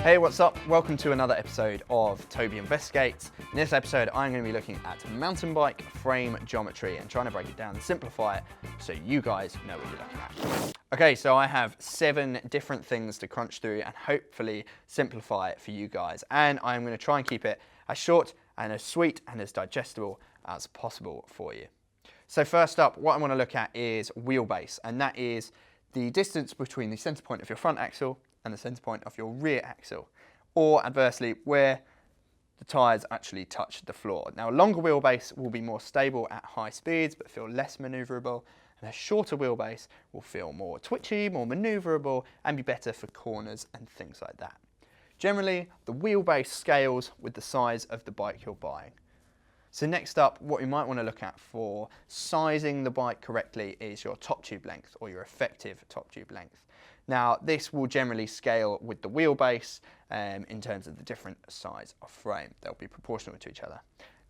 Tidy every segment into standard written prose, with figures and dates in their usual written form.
Hey, what's up? Welcome to another episode of Toby Investigates. In this episode, I'm going to be looking at mountain bike frame geometry and trying to break it down and simplify it so you guys know what you're looking at. Okay, so I have 7 different things to crunch through and hopefully simplify it for you guys. And I'm going to try and keep it as short and as sweet and as digestible as possible for you. So first up, what I want to look at is wheelbase, and that is the distance between the center point of your front axle and the center point of your rear axle, or adversely, where the tyres actually touch the floor. Now, a longer wheelbase will be more stable at high speeds, but feel less manoeuvrable, and a shorter wheelbase will feel more twitchy, more manoeuvrable, and be better for corners and things like that. Generally, the wheelbase scales with the size of the bike you're buying. So next up, what you might want to look at for sizing the bike correctly is your top tube length, or your effective top tube length. Now, this will generally scale with the wheelbase in terms of the different size of frame. They'll be proportional to each other.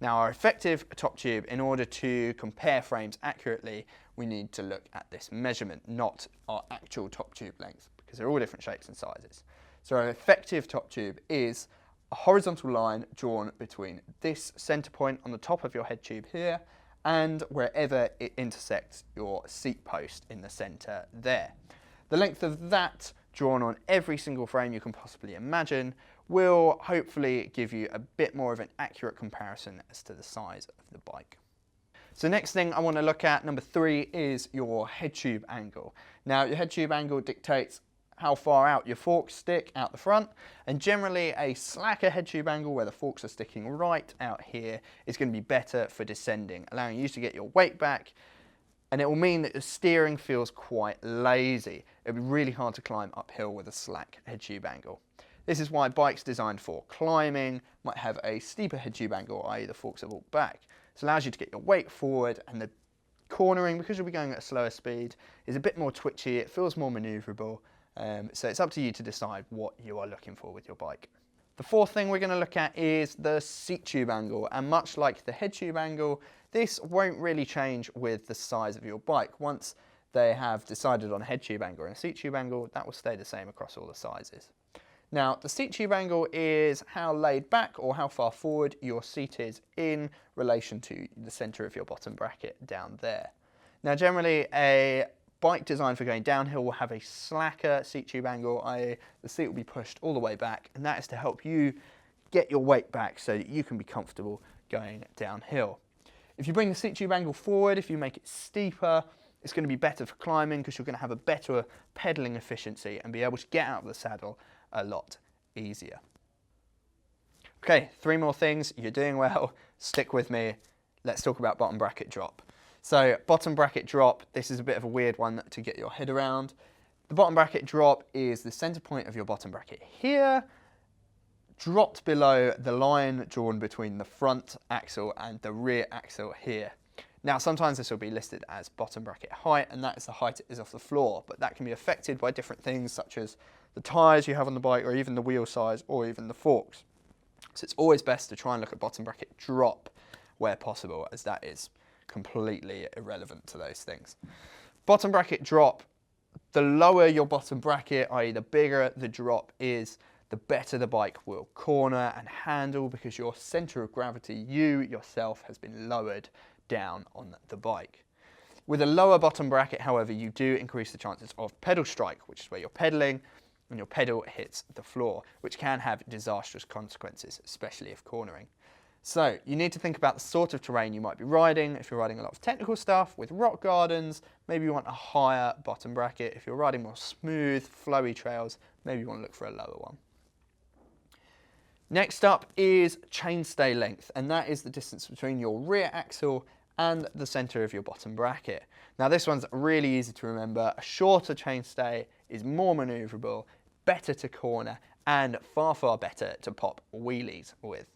Now, our effective top tube, in order to compare frames accurately, we need to look at this measurement, not our actual top tube length, because they're all different shapes and sizes. So our effective top tube is a horizontal line drawn between this center point on the top of your head tube here and wherever it intersects your seat post in the center there. The length of that, drawn on every single frame you can possibly imagine, will hopefully give you a bit more of an accurate comparison as to the size of the bike. So next thing I want to look at, number 3, is your head tube angle. Now, your head tube angle dictates how far out your forks stick out the front, and generally a slacker head tube angle where the forks are sticking right out here is going to be better for descending, allowing you to get your weight back, and it will mean that the steering feels quite lazy. It'll be really hard to climb uphill with a slack head tube angle. This is why bikes designed for climbing might have a steeper head tube angle, i.e. the forks are walked back. This allows you to get your weight forward, and the cornering, because you'll be going at a slower speed, is a bit more twitchy, it feels more manoeuvrable. So it's up to you to decide what you are looking for with your bike. The 4th thing we're going to look at is the seat tube angle, and much like the head tube angle, this won't really change with the size of your bike. Once they have decided on a head tube angle and a seat tube angle, that will stay the same across all the sizes. Now, the seat tube angle is how laid back or how far forward your seat is in relation to the center of your bottom bracket down there. Now, generally a bike designed for going downhill will have a slacker seat tube angle, i.e. the seat will be pushed all the way back, and that is to help you get your weight back so that you can be comfortable going downhill. If you bring the seat tube angle forward, if you make it steeper, it's going to be better for climbing because you're going to have a better pedaling efficiency and be able to get out of the saddle a lot easier. Okay, 3 more things. You're doing well. Stick with me. Let's talk about bottom bracket drop. So bottom bracket drop, this is a bit of a weird one to get your head around. The bottom bracket drop is the center point of your bottom bracket here, dropped below the line drawn between the front axle and the rear axle here. Now, sometimes this will be listed as bottom bracket height, and that is the height it is off the floor, but that can be affected by different things such as the tyres you have on the bike, or even the wheel size, or even the forks. So it's always best to try and look at bottom bracket drop where possible, as that is completely irrelevant to those things. Bottom bracket drop, the lower your bottom bracket, i.e. the bigger the drop is, the better the bike will corner and handle, because your center of gravity, you yourself, has been lowered down on the bike. With a lower bottom bracket, however, you do increase the chances of pedal strike, which is where you're pedaling and your pedal hits the floor, which can have disastrous consequences, especially if cornering. So you need to think about the sort of terrain you might be riding. If you're riding a lot of technical stuff with rock gardens, maybe you want a higher bottom bracket. If you're riding more smooth, flowy trails, maybe you want to look for a lower one. Next up is chainstay length, and that is the distance between your rear axle and the center of your bottom bracket. Now, this one's really easy to remember. A shorter chainstay is more maneuverable, better to corner, and far, far better to pop wheelies with.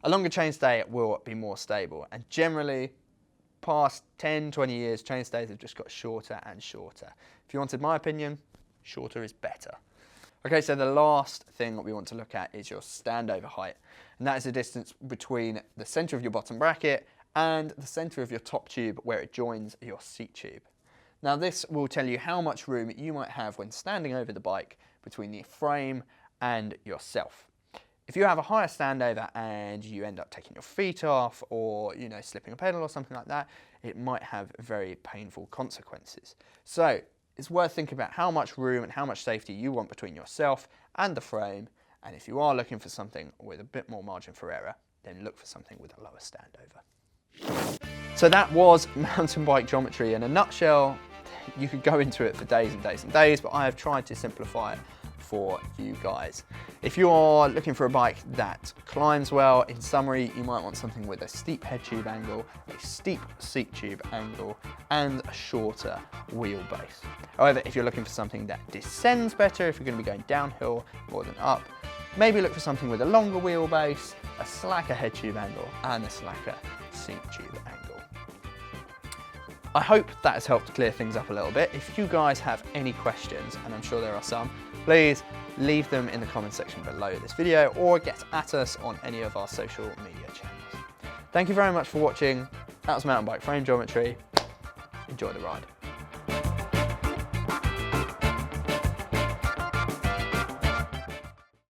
A longer chainstay will be more stable, and generally, past 10, 20 years, chainstays have just got shorter and shorter. If you wanted my opinion, shorter is better. Okay, so the last thing that we want to look at is your standover height, and that is the distance between the center of your bottom bracket and the center of your top tube where it joins your seat tube. Now, this will tell you how much room you might have when standing over the bike between the frame and yourself. If you have a higher standover and you end up taking your feet off or, you know, slipping a pedal or something like that, it might have very painful consequences. So it's worth thinking about how much room and how much safety you want between yourself and the frame. And if you are looking for something with a bit more margin for error, then look for something with a lower standover. So that was mountain bike geometry in a nutshell. You could go into it for days and days and days, but I have tried to simplify it for you guys. If you are looking for a bike that climbs well, in summary, you might want something with a steep head tube angle, a steep seat tube angle, and a shorter wheelbase. However, if you're looking for something that descends better, if you're going to be going downhill more than up, maybe look for something with a longer wheelbase, a slacker head tube angle, and a slacker seat tube angle. I hope that has helped clear things up a little bit. If you guys have any questions, and I'm sure there are some, please leave them in the comment section below this video or get at us on any of our social media channels. Thank you very much for watching. That was mountain bike frame geometry. Enjoy the ride.